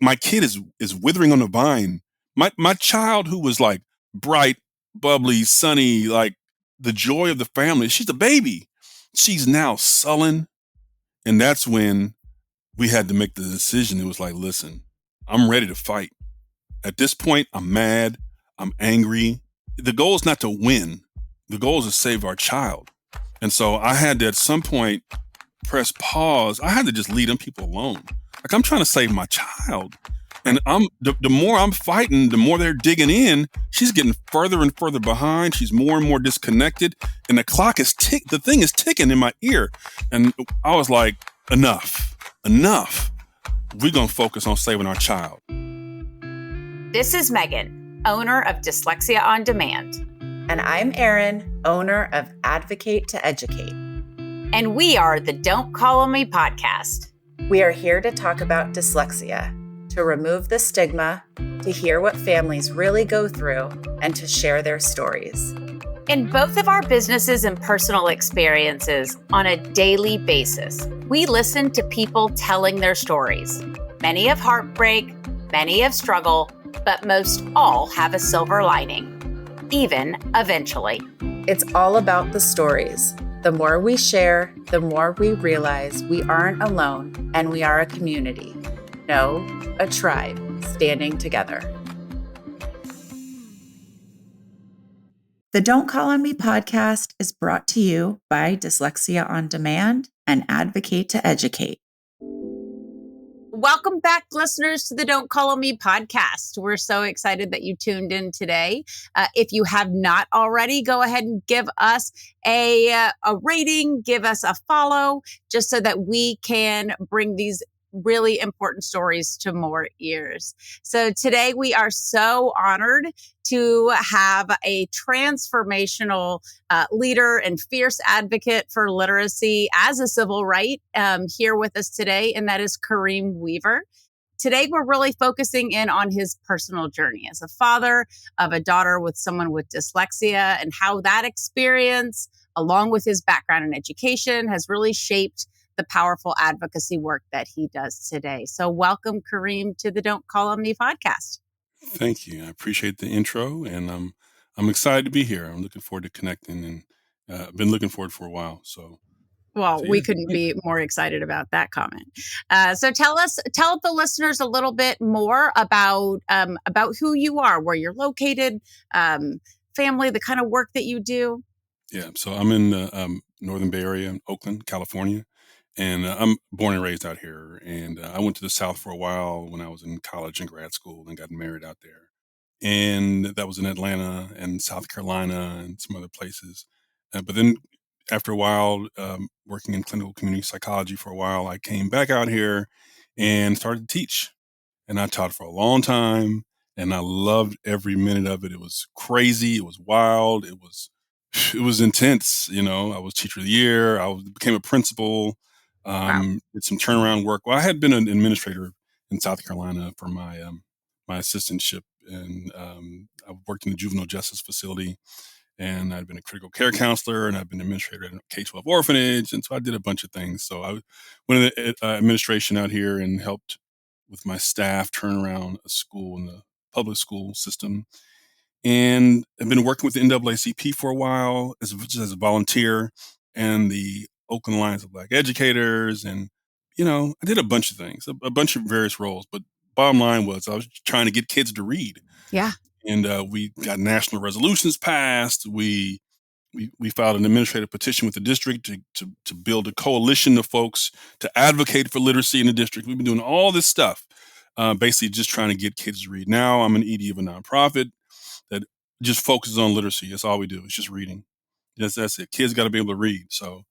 my kid is withering on the vine. My child, who was like bright, bubbly, sunny, like the joy of the family, she's a baby. She's now sullen. And that's when we had to make the decision. It was like, listen, I'm ready to fight. At this point, I'm mad. I'm angry. The goal is not to win. The goal is to save our child. And so I had to, at some point, press pause. I had to just leave them people alone. Like, I'm trying to save my child. And the more I'm fighting, the more they're digging in. She's getting further and further behind. She's more and more disconnected. And the clock is the thing is ticking in my ear. And I was like, enough. We're going to focus on saving our child. This is Megan, owner of Dyslexia On Demand. And I'm Eryn, owner of Advocate to Educate. And we are the Don't Call on Me podcast. We are here to talk about dyslexia, to remove the stigma, to hear what families really go through, and to share their stories. In both of our businesses and personal experiences, on a daily basis, we listen to people telling their stories. Many of heartbreak, many of struggle, but most all have a silver lining, even eventually. It's all about the stories. The more we share, the more we realize we aren't alone and we are a community. No, a tribe standing together. The Don't Call on Me podcast is brought to you by Dyslexia On Demand and Advocate to Educate. Welcome back, listeners, to the Don't Call on Me podcast. We're so excited that you tuned in today. If you have not already, go ahead and give us a rating, give us a follow, just so that we can bring these really important stories to more ears. So today we are so honored to have a transformational leader and fierce advocate for literacy as a civil right here with us today, and that is Kareem Weaver. Today, we're really focusing in on his personal journey as a father of a daughter with someone with dyslexia and how that experience, along with his background in education, has really shaped the powerful advocacy work that he does today. So welcome, Kareem, to the Don't Call on Me podcast. Thank you. I appreciate the intro, and I'm excited to be here. I'm looking forward to connecting, and I've been looking forward for a while. Well, we couldn't be more excited about that comment. So tell the listeners a little bit more about who you are, where you're located, family, the kind of work that you do. Yeah, so I'm in the Northern Bay Area, in Oakland, California. And I'm born and raised out here. And I went to the South for a while when I was in college and grad school and got married out there. And that was in Atlanta and South Carolina and some other places. But then after a while, working in clinical community psychology for a while, I came back out here and started to teach. And I taught for a long time. And I loved every minute of it. It was crazy. It was wild. It was intense. You know, I was teacher of the year. Became a principal. Wow. Did some turnaround work. Well, I had been an administrator in South Carolina for my assistantship, and I worked in the juvenile justice facility, and I'd been a critical care counselor, and I've been administrator at a K-12 orphanage, and so I did a bunch of things. So I went into administration out here and helped with my staff turn around a school in the public school system, and I've been working with the NAACP for a while just as a volunteer, and the Oakland Alliance of Black Educators. And, you know, I did a bunch of things, a bunch of various roles. But bottom line was I was trying to get kids to read. Yeah. And we got national resolutions passed. We filed an administrative petition with the district to build a coalition of folks to advocate for literacy in the district. We've been doing all this stuff, basically just trying to get kids to read. Now I'm an ED of a nonprofit that just focuses on literacy. That's all we do. It's just reading. That's it. Kids got to be able to read. So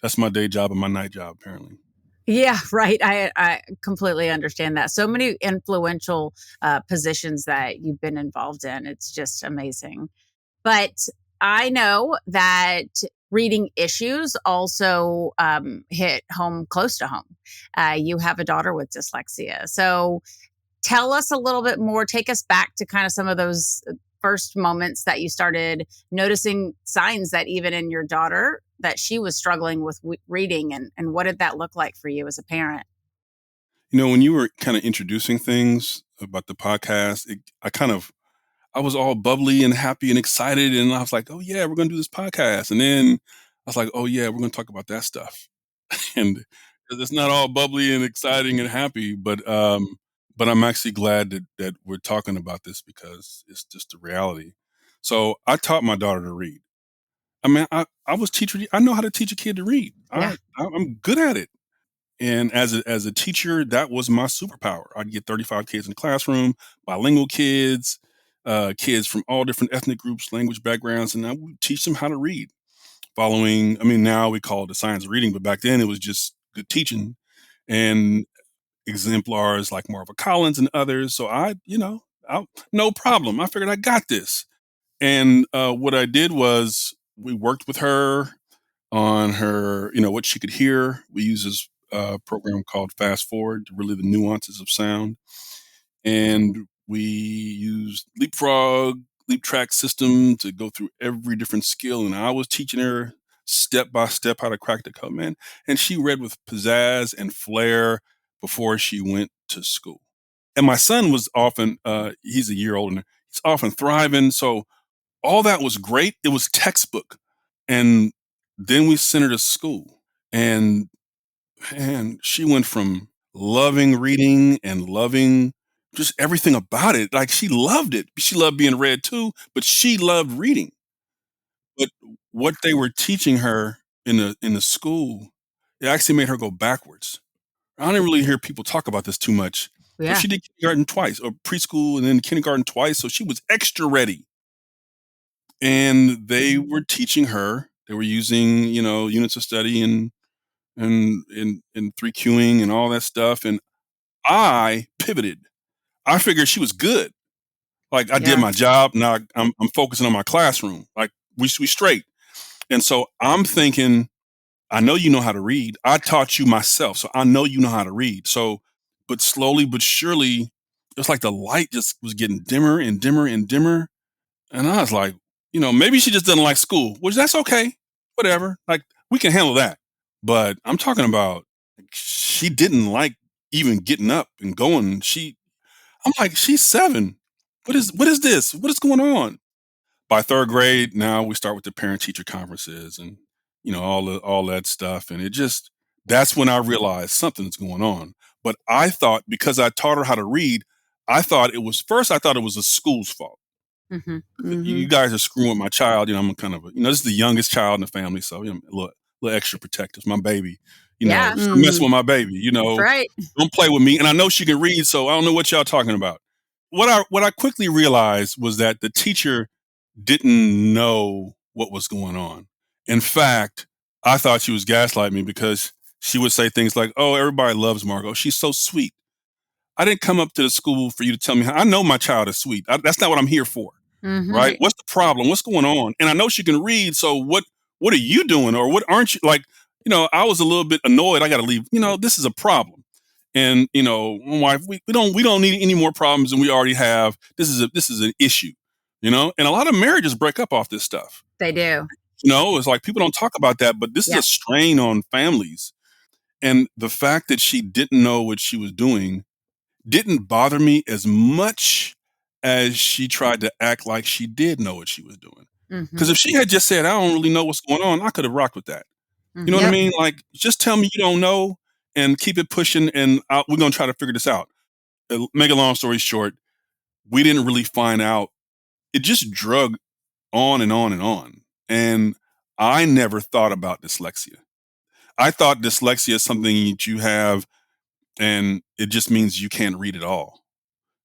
that's my day job and my night job, apparently. Yeah, right. I completely understand that. So many influential positions that you've been involved in. It's just amazing. But I know that reading issues also hit home, close to home. You have a daughter with dyslexia. So tell us a little bit more. Take us back to kind of some of those first moments that you started noticing signs that even in your daughter, that she was struggling with reading, and what did that look like for you as a parent? When you were kind of introducing things about the podcast, I was all bubbly and happy and excited. And I was like, oh, yeah, we're going to do this podcast. And then I was like, oh, yeah, we're going to talk about that stuff. And 'cause it's not all bubbly and exciting and happy, but I'm actually glad that we're talking about this because it's just the reality. So I taught my daughter to read. I mean, I was teacher. I know how to teach a kid to read. Yeah. I'm good at it. And as a teacher, that was my superpower. I'd get 35 kids in the classroom, bilingual kids, kids from all different ethnic groups, language backgrounds, and I would teach them how to read. Now we call it the science of reading, but back then it was just good teaching and exemplars like Marva Collins and others. So no problem. I figured I got this. And what I did was we worked with her on her, what she could hear. We use this program called Fast Forward to really the nuances of sound. And we used Leap Track system to go through every different skill. And I was teaching her step by step how to crack the code, man. And she read with pizzazz and flair before she went to school. And my son was often, he's a year older, and he's often thriving. So all that was great. It was textbook. And then we sent her to school. And she went from loving reading and loving just everything about it. Like she loved it. She loved being read too, but she loved reading. But what they were teaching her in the school, it actually made her go backwards. I don't really hear people talk about this too much. Yeah. But she did kindergarten twice, or preschool and then kindergarten twice. So she was extra ready. And they were teaching her, they were using, units of study and 3Qing and all that stuff. And I pivoted. I figured she was good. Like I did my job. Now I'm focusing on my classroom. Like we straight. And so I'm thinking, I know you know how to read. I taught you myself. So I know you know how to read. So, but slowly but surely, it's like the light just was getting dimmer and dimmer and dimmer. And I was like, maybe she just doesn't like school, which that's okay. Whatever. Like we can handle that. But I'm talking about she didn't like even getting up and going. I'm like, she's 7. What is this? What is going on? By 3rd grade, now we start with the parent teacher conferences and all that stuff. And that's when I realized something's going on. But I thought because I taught her how to read, I thought it was the school's fault. Mm-hmm. You guys are screwing with my child. I'm kind of, this is the youngest child in the family. So, a little extra protective. My baby, Yeah. stop messing with my baby, That's right. don't play with me. And I know she can read, so I don't know what y'all talking about. What I quickly realized was that the teacher didn't know what was going on. In fact, I thought she was gaslighting me because she would say things like, oh, everybody loves Margot. She's so sweet. I didn't come up to the school for you to tell me I know my child is sweet. That's not what I'm here for. Mm-hmm. Right? What's the problem? What's going on? And I know she can read. So what are you doing? Or what aren't you like? I was a little bit annoyed. I got to leave. This is a problem. And my wife, we don't need any more problems than we already have. This is an issue. And a lot of marriages break up off this stuff. They do. It's like people don't talk about that, but this is a strain on families. And the fact that she didn't know what she was doing didn't bother me as much as she tried to act like she did know what she was doing. Because if she had just said, I don't really know what's going on, I could have rocked with that. You know what I mean? Like, just tell me you don't know and keep it pushing, and we're going to try to figure this out. Make a long story short, we didn't really find out. It just drug on and on and on. And I never thought about dyslexia. I thought dyslexia is something that you have, and it just means you can't read at all.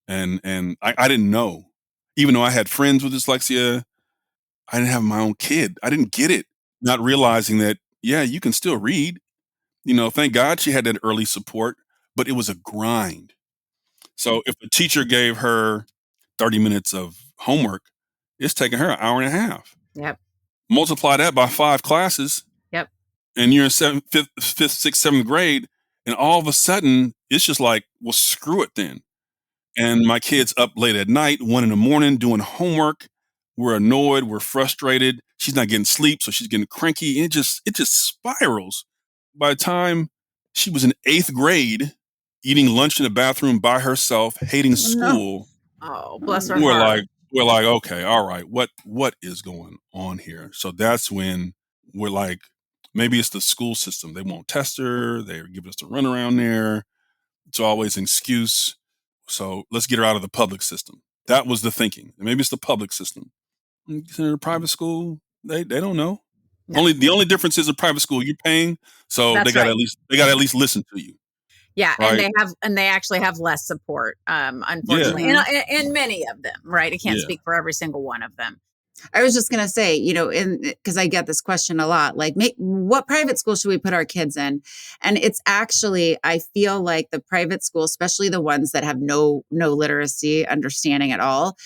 And I didn't know. Even though I had friends with dyslexia, I didn't have my own kid. I didn't get it. Not realizing that, you can still read. Thank God she had that early support, but it was a grind. So if a teacher gave her 30 minutes of homework, it's taking her an hour and a half. Yep. Multiply that by 5 classes. Yep. And you're in 5th, 6th, 7th grade. And all of a sudden, it's just like, well, screw it then. And my kid's up late at night, 1 a.m, doing homework. We're annoyed. We're frustrated. She's not getting sleep, so she's getting cranky. And it just spirals. By the time she was in 8th grade, eating lunch in the bathroom by herself, hating No. school. Oh, bless her We're heart. like, okay, all right, what is going on here? So that's when we're like, maybe it's the school system. They won't test her. They're giving us a runaround there. It's always an excuse. So let's get her out of the public system. That was the thinking. Maybe it's the public system. In a private school, they don't know. No. The only difference is a private school you're paying, so That's they got right. at least listen to you. Yeah, Right? and they actually have less support, unfortunately, in many of them, right? I can't Yeah. speak for every single one of them. I was just going to say, because I get this question a lot, like, what private school should we put our kids in? And it's actually, I feel like the private school, especially the ones that have no literacy understanding at all,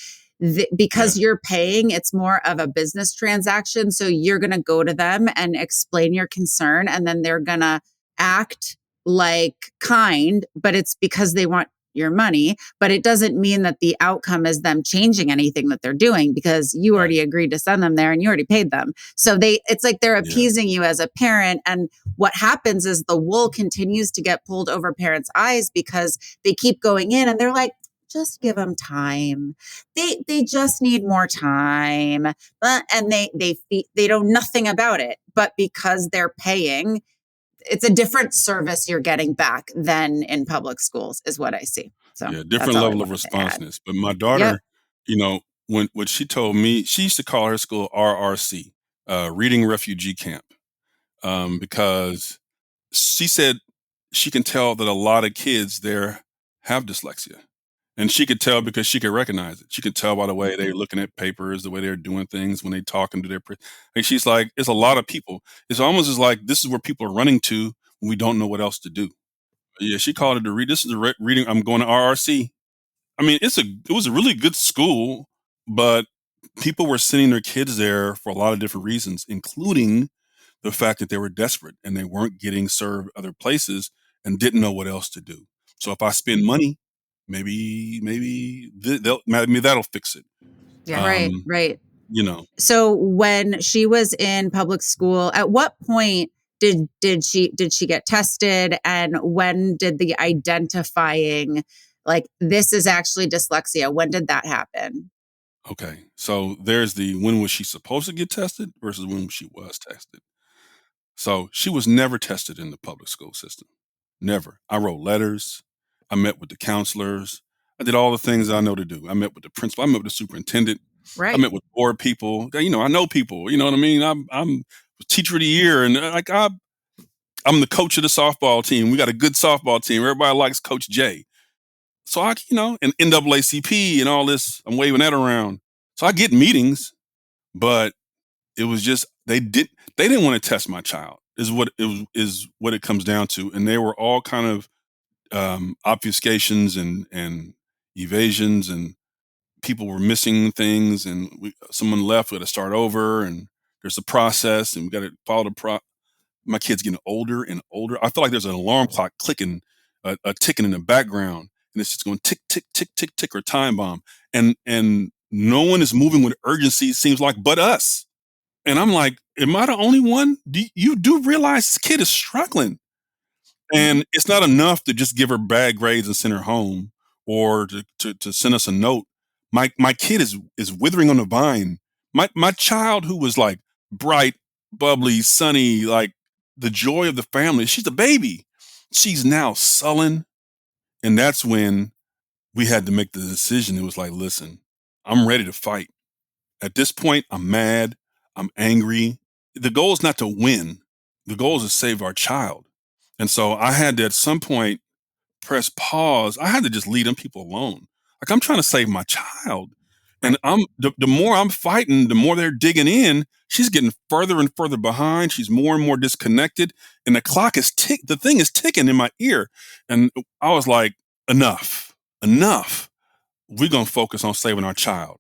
because you're paying, it's more of a business transaction. So you're going to go to them and explain your concern, and then they're going to act like kind, but it's because they want your money, but it doesn't mean that the outcome is them changing anything that they're doing, because you already agreed to send them there and you already paid them. So it's like they're appeasing you as a parent. And what happens is the wool continues to get pulled over parents' eyes, because they keep going in and they're like, just give them time. They just need more time. And they know nothing about it, but because they're paying, it's a different service you're getting back than in public schools, is what I see. So different level of responsiveness. But my daughter, when what she told me, she used to call her school RRC, Reading Refugee Camp, because she said she can tell that a lot of kids there have dyslexia. And she could tell because she could recognize it. She could tell by the way they're looking at papers, the way they're doing things when they talking to their. And she's like, it's a lot of people. It's almost as like this is where people are running to when we don't know what else to do. Yeah, she called it to read. This is a reading. I'm going to RRC. I mean, it was a really good school, but people were sending their kids there for a lot of different reasons, including the fact that they were desperate and they weren't getting served other places and didn't know what else to do. So if I spend money, maybe that'll fix it. Yeah, right. So when she was in public school, at what point did she get tested, and when did the identifying, like, this is actually dyslexia, when did that happen? Okay, so there's when was she supposed to get tested versus when she was tested. So she was never tested in the public school system. Never. I wrote letters. I met with the counselors. I did all the things I know to do. I met with the principal. I met with the superintendent. Right. I met with board people. I know people. You know what I mean? I'm teacher of the year, and I'm the coach of the softball team. We got a good softball team. Everybody likes Coach J. So and NAACP and all this, I'm waving that around. So I get meetings, but it was just they didn't want to test my child is what it comes down to. And they were all kind of obfuscations and evasions, and people were missing things, and someone left, we had to start over, and there's a process, and we got to follow the my kid's getting older and older. I feel like there's an alarm clock clicking, a ticking in the background, and it's just going tick, tick, tick, tick, tick, or time bomb. And no one is moving with urgency, it seems like, but us. And I'm like, am I the only one? You do realize this kid is struggling. And it's not enough to just give her bad grades and send her home, or to send us a note. My kid is withering on the vine. My child, who was like bright, bubbly, sunny, like the joy of the family, she's a baby. She's now sullen. And that's when we had to make the decision. It was like, listen, I'm ready to fight. At this point, I'm mad. I'm angry. The goal is not to win. The goal is to save our child. And so I had to, at some point, press pause. I had to just leave them people alone. Like, I'm trying to save my child. And the more I'm fighting, the more they're digging in. She's getting further and further behind. She's more and more disconnected. And the clock is the thing is ticking in my ear. And I was like, enough. We're going to focus on saving our child.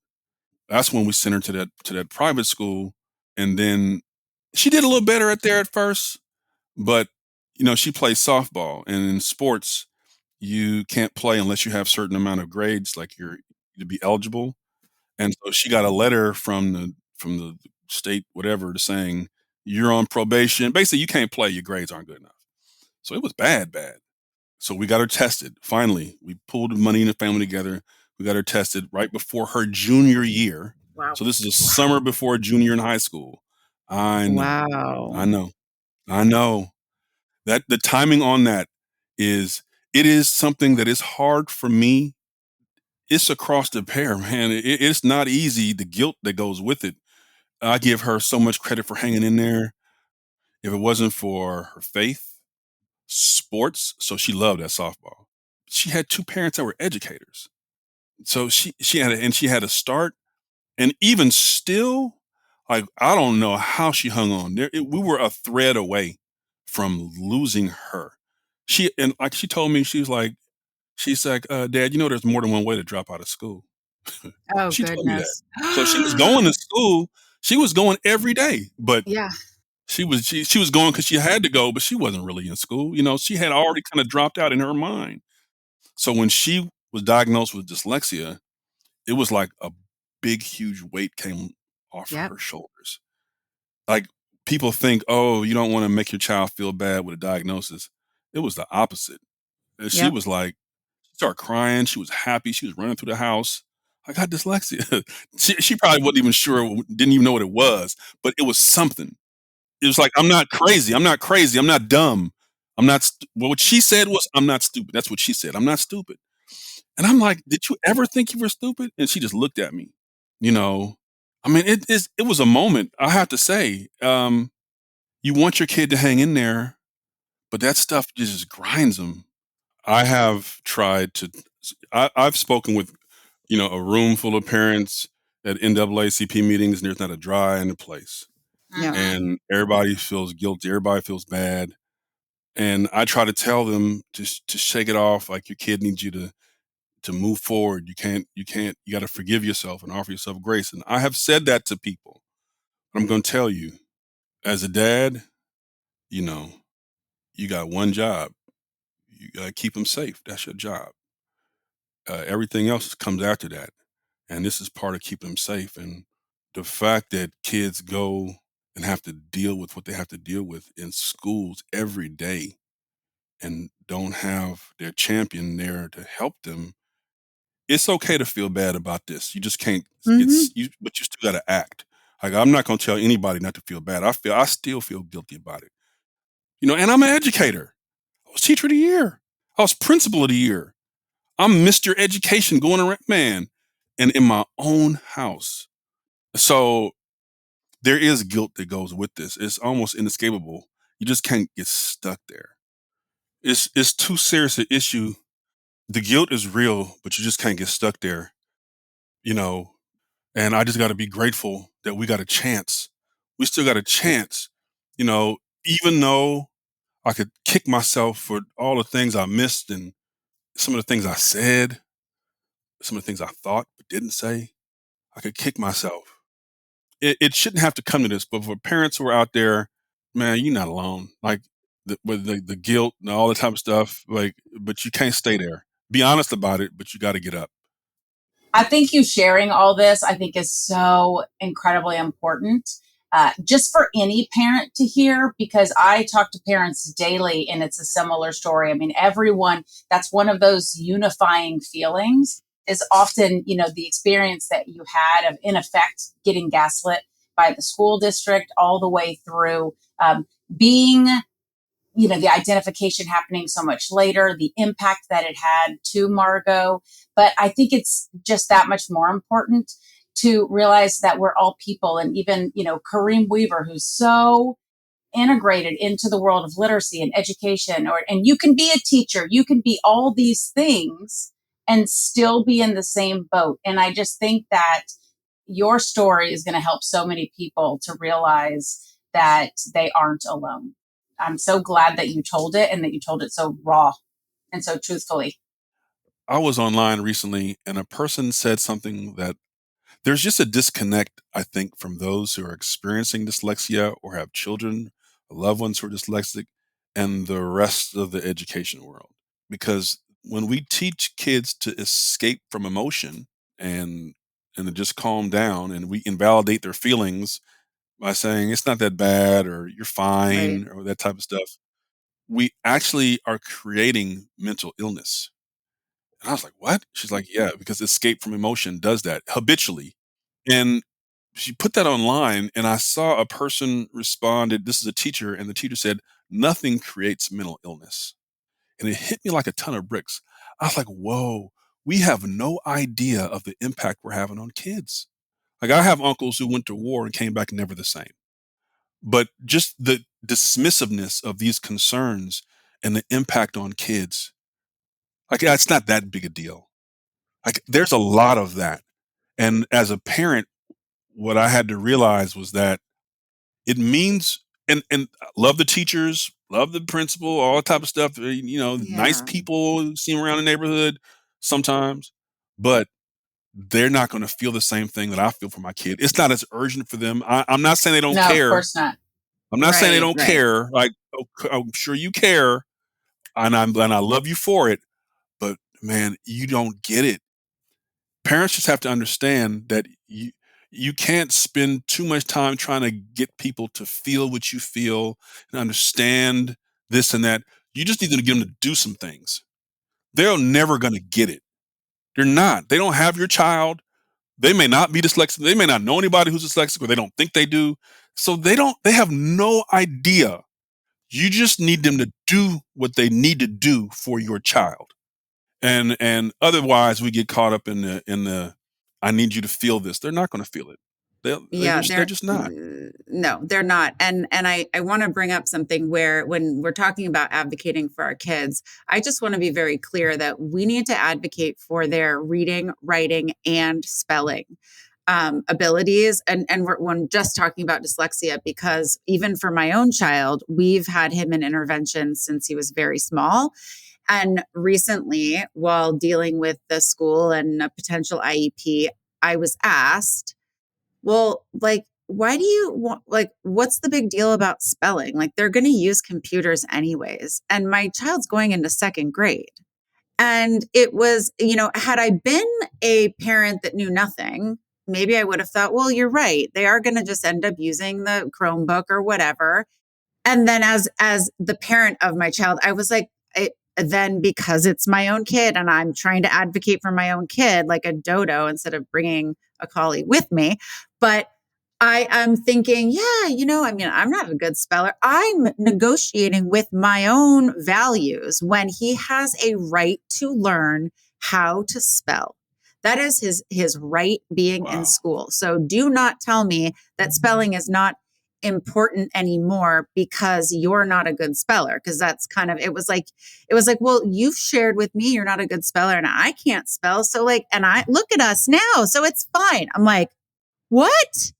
That's when we sent her to that private school. And then she did a little better at first, but she plays softball, and in sports, you can't play unless you have a certain amount of grades, like you're to be eligible. And so she got a letter from the state, whatever, saying you're on probation. Basically, you can't play. Your grades aren't good enough. So it was bad. So we got her tested. Finally, we pulled money in the family together. We got her tested right before her junior year. Wow. So this is a summer before junior in high school. I know. Wow. I know. That the timing on that it is something that is hard for me. It's across the pair, man. It's not easy, the guilt that goes with it. I give her so much credit for hanging in there. If it wasn't for her faith, sports, so she loved that softball. She had two parents that were educators. So she had a start, and even still, like, I don't know how she hung on. We were a thread away from losing her. She told me, she's like, Dad, there's more than one way to drop out of school. Oh, She told me that. goodness. So she was going to school. She was going every day, but Yeah. she was going because she had to go, but she wasn't really in school. She had already kind of dropped out in her mind. So when she was diagnosed with dyslexia, it was like a big, huge weight came off Yep. her shoulders. Like, people think, oh, you don't want to make your child feel bad with a diagnosis. It was the opposite. She Yep. was like, she started crying. She was happy. She was running through the house. I got dyslexia. She probably wasn't even sure, didn't even know what it was, but it was something. It was like, I'm not crazy. I'm not crazy. I'm not dumb. What she said was, I'm not stupid. That's what she said. I'm not stupid. And I'm like, did you ever think you were stupid? And she just looked at me. I mean, it was a moment, I have to say. You want your kid to hang in there, but that stuff just grinds them. I have tried to, I've spoken with, a room full of parents at NAACP meetings, and there's not a dry in the place. Yeah. And everybody feels guilty. Everybody feels bad. And I try to tell them to shake it off. Like, your kid needs you to move forward. You got to forgive yourself and offer yourself grace. And I have said that to people. But I'm going to tell you, as a dad, you got one job. You got to keep them safe. That's your job. Everything else comes after that. And this is part of keeping them safe. And the fact that kids go and have to deal with what they have to deal with in schools every day and don't have their champion there to help them, it's okay to feel bad about this. You just can't, but you still got to act. Like, I'm not going to tell anybody not to feel bad. I still feel guilty about it. And I'm an educator. I was teacher of the year. I was principal of the year. I'm Mr. Education going around, man, and in my own house. So there is guilt that goes with this. It's almost inescapable. You just can't get stuck there. It's too serious an issue. The guilt is real, but you just can't get stuck there. And I just got to be grateful that we got a chance. We still got a chance, even though I could kick myself for all the things I missed and some of the things I said, some of the things I thought but didn't say. I could kick myself. It shouldn't have to come to this, but for parents who are out there, man, you're not alone. Like, with the guilt and all the type of stuff, like, but you can't stay there. Be honest about it, but you got to get up. I think you sharing all this, I think, is so incredibly important, just for any parent to hear, because I talk to parents daily and it's a similar story. I mean, everyone, that's one of those unifying feelings is often, the experience that you had of, in effect, getting gaslit by the school district all the way through being the identification happening so much later, the impact that it had to Margot. But I think it's just that much more important to realize that we're all people. And even, Kareem Weaver, who's so integrated into the world of literacy and education, and you can be a teacher, you can be all these things and still be in the same boat. And I just think that your story is going to help so many people to realize that they aren't alone. I'm so glad that you told it and that you told it so raw and so truthfully. I was online recently and a person said something that there's just a disconnect, I think, from those who are experiencing dyslexia or have children or loved ones who are dyslexic and the rest of the education world. Because when we teach kids to escape from emotion and to just calm down, and we invalidate their feelings by saying it's not that bad or you're fine, Right. or that type of stuff, we actually are creating mental illness. And I was like, what? She's like, yeah, because escape from emotion does that habitually. And she put that online, and I saw a person responded. This is a teacher, and the teacher said, nothing creates mental illness. And it hit me like a ton of bricks. I was like, whoa, we have no idea of the impact we're having on kids. Like, I have uncles who went to war and came back never the same. But just the dismissiveness of these concerns and the impact on kids, like, it's not that big a deal. Like, there's a lot of that. And as a parent, what I had to realize was that it means, and I love the teachers, love the principal, all that type of stuff. Nice Yeah. people see them around the neighborhood sometimes, but they're not going to feel the same thing that I feel for my kid. It's not as urgent for them. I'm not saying they don't No, of care. course not. I'm not saying they Right, don't right. care. Like, I'm sure you care, and I love you for it. But man, you don't get it. Parents just have to understand that you can't spend too much time trying to get people to feel what you feel and understand this and that. You just need to get them to do some things. They're never going to get it. They're not. They don't have your child. They may not be dyslexic. They may not know anybody who's dyslexic, or they don't think they do. So they have no idea. You just need them to do what they need to do for your child. And otherwise we get caught up in the I need you to feel this. They're not going to feel it. Yeah, They're just not. no, they're not. And I want to bring up something where when we're talking about advocating for our kids, I just want to be very clear that we need to advocate for their reading, writing, and spelling abilities. And we're just talking about dyslexia because even for my own child, we've had him in intervention since he was very small. And recently, while dealing with the school and a potential IEP, I was asked, well, like, why do you want, like, what's the big deal about spelling? Like, they're going to use computers anyways. And my child's going into second grade. And it was, had I been a parent that knew nothing, maybe I would have thought, well, you're right. They are going to just end up using the Chromebook or whatever. And then as the parent of my child, I was like, then because it's my own kid and I'm trying to advocate for my own kid like a dodo instead of bringing a collie with me. But I am thinking, yeah, I'm not a good speller. I'm negotiating with my own values when he has a right to learn how to spell. That is his right being in Wow. school. So do not tell me that spelling is not important anymore because you're not a good speller. Because that's kind of, it was like, well, you've shared with me you're not a good speller and I can't spell. So like, and I look at us now. So it's fine. I'm like, what?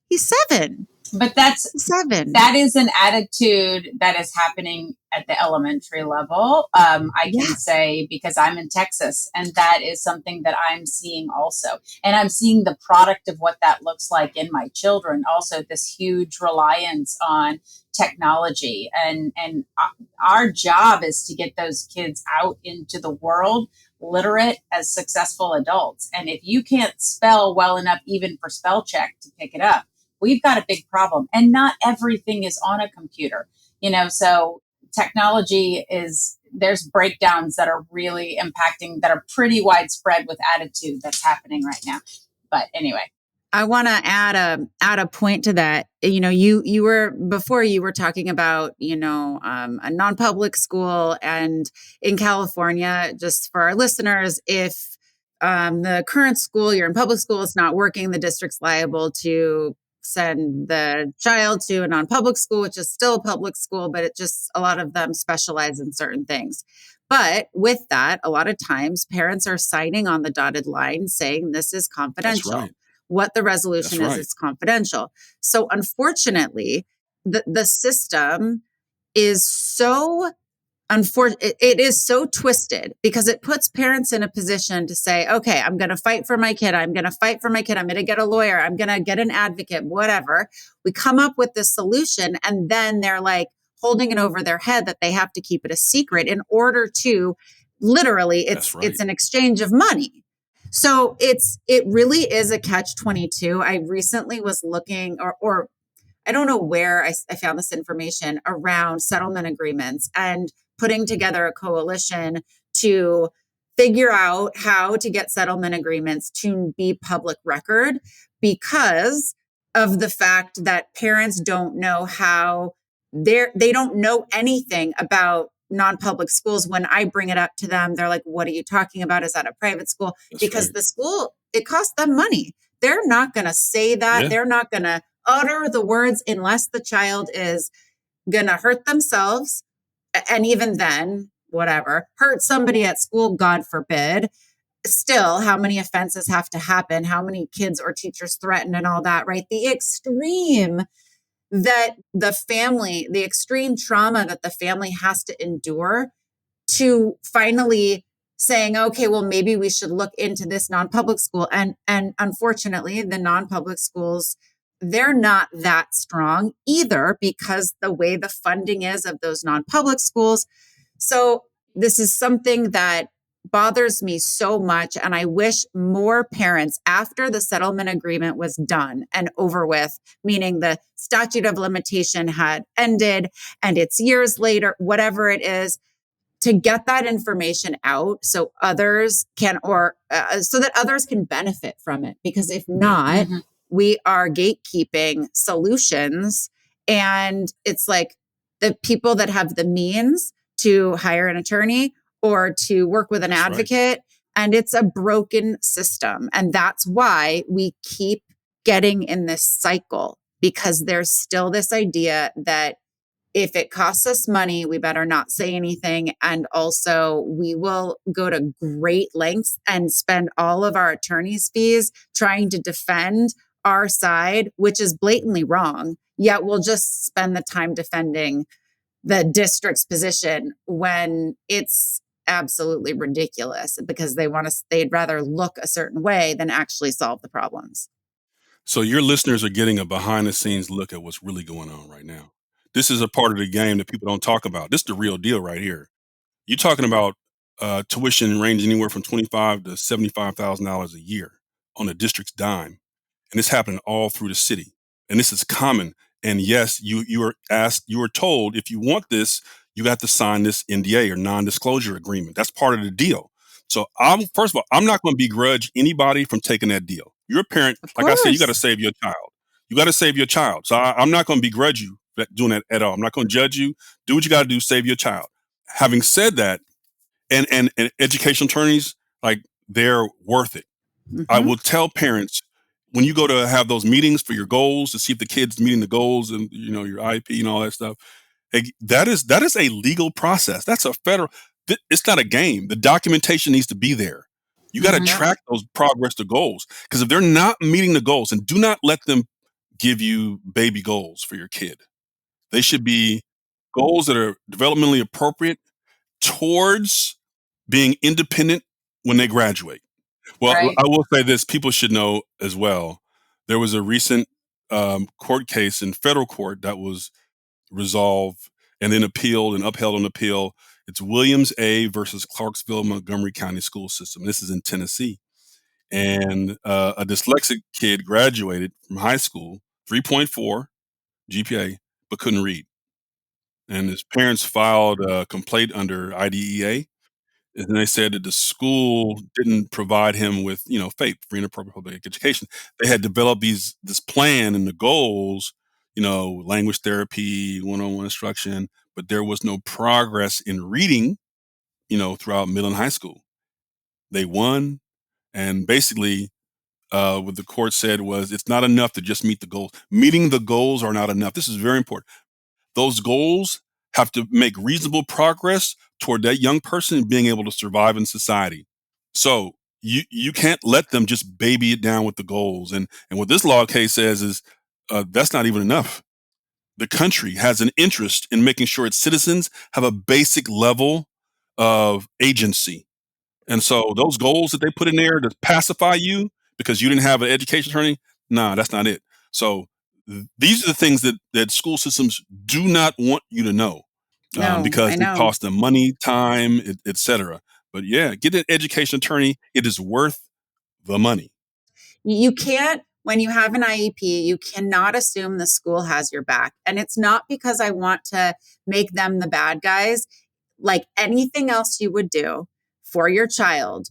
He's 7. But 7. that is an attitude that is happening at the elementary level. I can say because I'm in Texas, and that is something that I'm seeing also. And I'm seeing the product of what that looks like in my children. Also, this huge reliance on technology. And our job is to get those kids out into the world literate as successful adults. And if you can't spell well enough, even for spell check to pick it up, we've got a big problem. And not everything is on a computer, so technology there's breakdowns that are really impacting, that are pretty widespread with attitude that's happening right now. But anyway. I want to add a point to that. You were talking about, a non-public school, and in California, just for our listeners, if the current school you're in public school is not working, the district's liable to send the child to a non-public school, which is still a public school, but it just, a lot of them specialize in certain things. But with that, a lot of times parents are signing on the dotted line saying this is confidential. That's right. What the resolution That's is, right. it's confidential. So unfortunately, the system is so it is so twisted because it puts parents in a position to say, okay, I'm going to fight for my kid. I'm going to fight for my kid. I'm going to get a lawyer. I'm going to get an advocate, whatever. We come up with this solution, and then they're like holding it over their head that they have to keep it a secret in order to literally, That's right. it's an exchange of money. So it really is a catch-22. I recently was looking, or I don't know where I found this information around settlement agreements and putting together a coalition to figure out how to get settlement agreements to be public record, because of the fact that parents don't know how they don't know anything about non-public schools. When I bring it up to them, they're like, what are you talking about? Is that a private school? That's Because right. the school, it costs them money. They're not going to say that. Yeah. They're not going to utter the words unless the child is going to hurt themselves. And even then, whatever, hurt somebody at school, God forbid. Still, how many offenses have to happen? How many kids or teachers threatened and all that, right? The extreme that the extreme trauma that the family has to endure to finally saying, okay, well, maybe we should look into this non-public school. And unfortunately, the non-public schools, they're not that strong either, because the way the funding is of those non-public schools. So this is something that bothers me so much. And I wish more parents, after the settlement agreement was done and over with, meaning the statute of limitation had ended and it's years later, whatever it is, to get that information out so others can, or so that others can benefit from it. Because if not, we are gatekeeping solutions. And it's like the people that have the means to hire an attorney or to work with an That's advocate. Right. And it's a broken system. And that's why we keep getting in this cycle, because there's still this idea that if it costs us money, we better not say anything. And also, we will go to great lengths and spend all of our attorney's fees trying to defend our side, which is blatantly wrong. Yet we'll just spend the time defending the district's position when it's absolutely ridiculous, because they'd rather look a certain way than actually solve the problems. So your listeners are getting a behind the scenes look at what's really going on right now. This is a part of the game that people don't talk about. This is the real deal right here. You're talking about tuition ranging anywhere from $25,000 to $75,000 a year on the district's dime. And it's happening all through the city. And this is common. And yes, you were told, if you want this, you got to sign this NDA or non-disclosure agreement. That's part of the deal. So first of all, I'm not going to begrudge anybody from taking that deal. You're a parent. Like I said, you got to save your child. You got to save your child. So I'm not going to begrudge you doing that at all. I'm not going to judge you. Do what you got to do. Save your child. Having said that, and education attorneys, like, they're worth it. I will tell parents, when you go to have those meetings for your goals to see if the kid's meeting the goals and your IEP and all that stuff, that is a legal process. That's a federal. It's not a game. The documentation needs to be there. You got to track those progress to goals, because if they're not meeting the goals, and do not let them give you baby goals for your kid. They should be goals that are developmentally appropriate towards being independent when they graduate. Well, Right. I will say this, people should know as well. There was a recent court case in federal court that was resolved and then appealed and upheld on appeal. It's Williams A versus Clarksville Montgomery County School System. This is in Tennessee. And a dyslexic kid graduated from high school, 3.4 GPA, but couldn't read. And his parents filed a complaint under IDEA. And they said that the school didn't provide him with, FAPE, free and appropriate public education. They had developed this plan and the goals, language therapy, one-on-one instruction, but there was no progress in reading, throughout middle and high school. They won, and basically, what the court said was, it's not enough to just meet the goals. Meeting the goals are not enough. This is very important. Those goals have to make reasonable progress toward that young person being able to survive in society. So you can't let them just baby it down with the goals. And what this law case says is that's not even enough. The country has an interest in making sure its citizens have a basic level of agency. And so those goals that they put in there to pacify you because you didn't have an education attorney, nah, that's not it. So these are the things that school systems do not want you to know, because it costs them money, time, et cetera. But yeah, get an education attorney. It is worth the money. You can't when you have an IEP, you cannot assume the school has your back. And it's not because I want to make them the bad guys. Like anything else you would do for your child,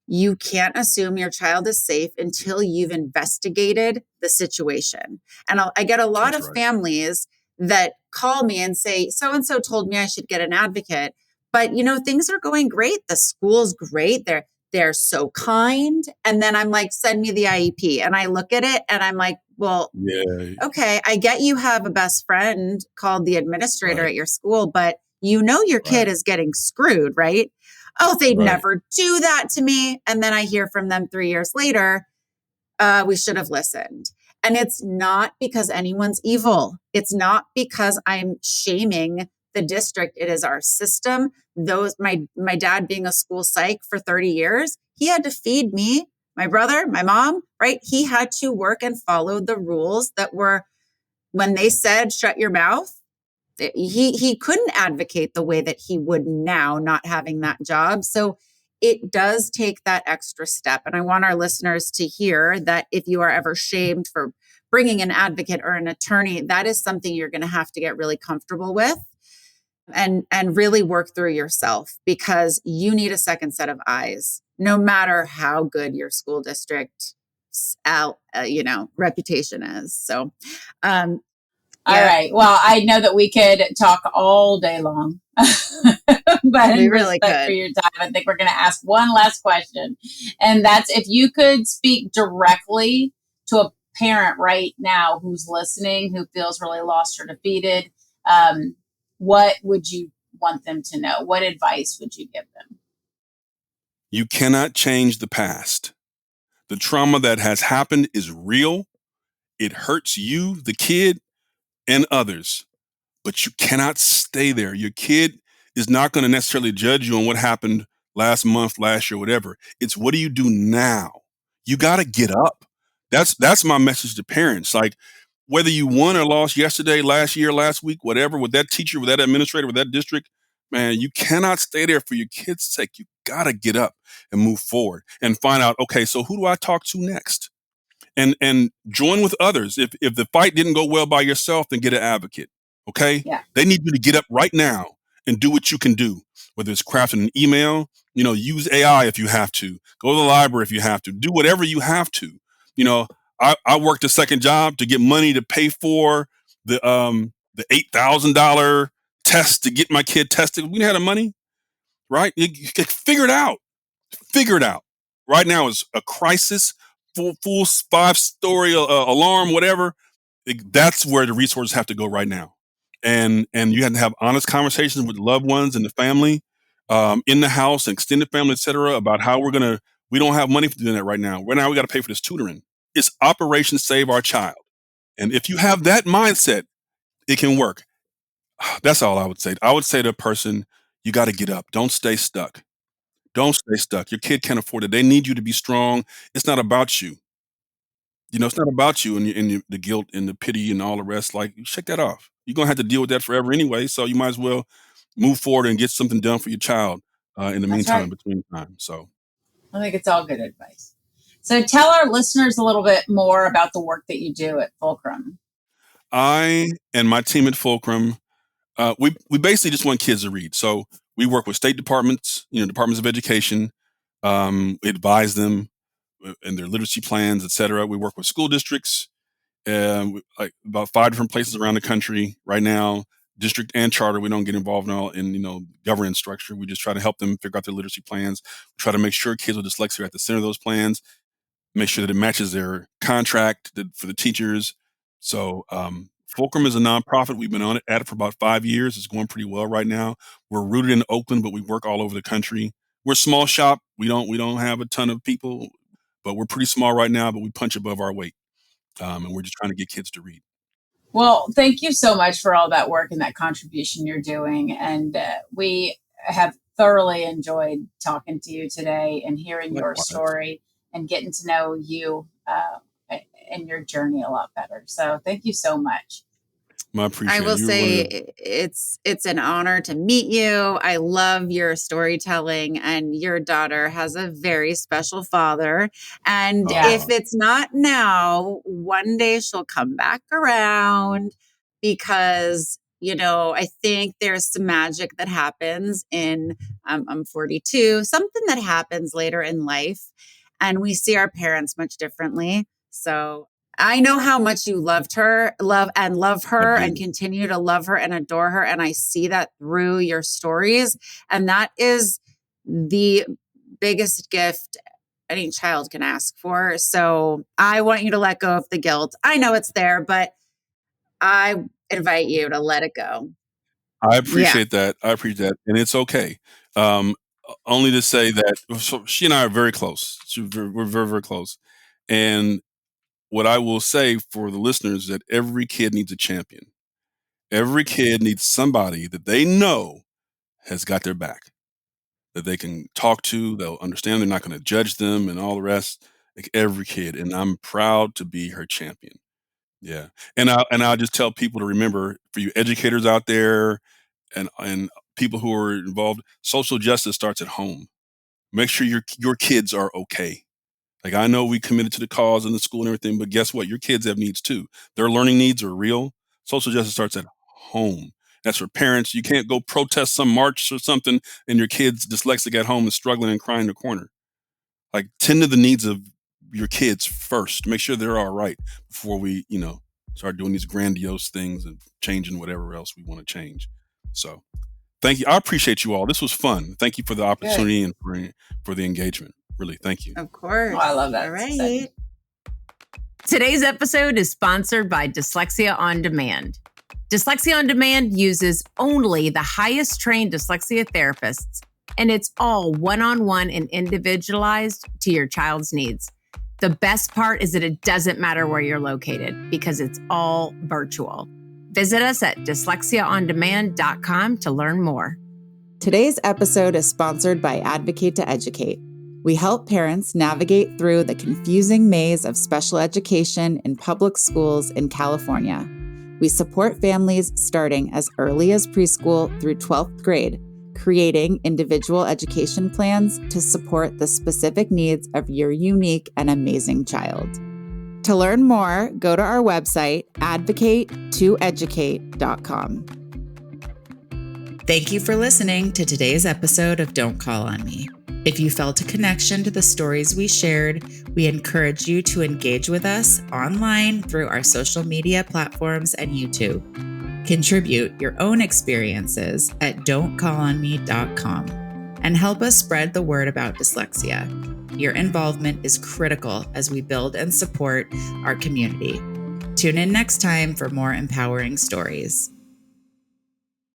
you can't assume your child is safe until you've investigated the situation. And I get a lot That's of right. families that call me and say, so-and-so told me I should get an advocate, but things are going great. The school's great. They're so kind. And then I'm like, send me the IEP. And I look at it and I'm like, well, Yeah. okay, I get you have a best friend called the administrator Right. at your school, but your kid Right. is getting screwed, right? Oh, they'd Right. never do that to me. And then I hear from them 3 years later, we should have listened. And it's not because anyone's evil. It's not because I'm shaming the district. It is our system. My dad being a school psych for 30 years, he had to feed me, my brother, my mom, right? He had to work and follow the rules that were, when they said, shut your mouth, he couldn't advocate the way that he would now, not having that job. So it does take that extra step. And I want our listeners to hear that if you are ever shamed for bringing an advocate or an attorney, that is something you're going to have to get really comfortable with and really work through yourself, because you need a second set of eyes, no matter how good your school district reputation is. So all right. Well, I know that we could talk all day long, but we in really respect could. for your time, I think we're going to ask one last question. And that's, if you could speak directly to a parent right now who's listening, who feels really lost or defeated, what would you want them to know? What advice would you give them? You cannot change the past. The trauma that has happened is real. It hurts you, the kid, and others, but you cannot stay there. Your kid is not going to necessarily judge you on what happened last month, last year, whatever. It's what do you do now? You got to get up. That's my message to parents. Like, whether you won or lost yesterday, last year, last week, whatever, with that teacher, with that administrator, with that district, man, you cannot stay there for your kids' sake. You got to get up and move forward and find out, okay, so who do I talk to next? And join with others. If the fight didn't go well by yourself, then get an advocate. Okay? Yeah. They need you to get up right now and do what you can do. Whether it's crafting an email, use AI if you have to. Go to the library if you have to. Do whatever you have to. I worked a second job to get money to pay for the $8,000 test to get my kid tested. We didn't have the money, right? You figure it out. Figure it out. Right now is a crisis. Full 5-story alarm, whatever. That's where the resources have to go right now, and you have to have honest conversations with loved ones and the family, in the house, extended family, etc., about how we don't have money for doing that right now. Right now, we got to pay for this tutoring. It's Operation Save Our Child, and if you have that mindset, it can work. That's all I would say. I would say to a person, you got to get up. Don't stay stuck. Don't stay stuck. Your kid can't afford it. They need you to be strong. It's not about you. It's not about you and the guilt and the pity and all the rest. Like, shake that off. You're going to have to deal with that forever anyway. So you might as well move forward and get something done for your child in the That's meantime, right. between time. So I think it's all good advice. So tell our listeners a little bit more about the work that you do at FULCRUM. I and my team at FULCRUM, we basically just want kids to read. So we work with state departments, departments of education, advise them in their literacy plans, et cetera. We work with school districts, like about 5 different places around the country right now, district and charter. We don't get involved in governance structure. We just try to help them figure out their literacy plans. We try to make sure kids with dyslexia are at the center of those plans, make sure that it matches their contract for the teachers. So FULCRUM is a nonprofit. We've been at it for about 5 years. It's going pretty well right now. We're rooted in Oakland, but we work all over the country. We're a small shop. We don't have a ton of people, but we're pretty small right now, but we punch above our weight. And we're just trying to get kids to read. Well, thank you so much for all that work and that contribution you're doing. And we have thoroughly enjoyed talking to you today and hearing your story and getting to know you and your journey a lot better. So thank you so much. I appreciate I will it. You're one of the say it's an honor to meet you. I love your storytelling, and your daughter has a very special father. And if uh, it's not now, one day she'll come back around because, I think there's some magic that happens I'm 42, something that happens later in life, and we see our parents much differently. So I know how much you love her I and do. continue to love her and adore her. And I see that through your stories. And that is the biggest gift any child can ask for. So I want you to let go of the guilt. I know it's there, but I invite you to let it go. I Yeah, appreciate that. I appreciate that. And it's okay. Um, only to say that so she and I are very close. We're very, very close. And what I will say for the listeners is that every kid needs a champion. Every kid needs somebody that they know has got their back, that they can talk to, they'll understand, they're not going to judge them and all the rest. Like every kid. And I'm proud to be her champion. Yeah. And I'll just tell people to remember, for you educators out there and people who are involved, social justice starts at home. Make sure your kids are okay. Like, I know we committed to the cause in the school and everything, but guess what? Your kids have needs too. Their learning needs are real. Social justice starts at home. That's for parents. You can't go protest some march or something and your kid's dyslexic at home and struggling and crying in the corner. Like, tend to the needs of your kids first. Make sure they're all right before we, start doing these grandiose things and changing whatever else we want to change. So thank you. I appreciate you all. This was fun. Thank you for the opportunity and for the engagement. Really, thank you. of course. Oh, I love that. All right. Today's episode is sponsored by Dyslexia On Demand. Dyslexia On Demand uses only the highest trained dyslexia therapists, and it's all one-on-one and individualized to your child's needs. The best part is that it doesn't matter where you're located because it's all virtual. Visit us at dyslexiaondemand.com to learn more. Today's episode is sponsored by Advocate to Educate. We help parents navigate through the confusing maze of special education in public schools in California. We support families starting as early as preschool through 12th grade, creating individual education plans to support the specific needs of your unique and amazing child. To learn more, go to our website, advocate2educate.com. Thank you for listening to today's episode of Don't Call on Me. If you felt a connection to the stories we shared, we encourage you to engage with us online through our social media platforms and YouTube. Contribute your own experiences at don'tcallonme.com and help us spread the word about dyslexia. Your involvement is critical as we build and support our community. Tune in next time for more empowering stories.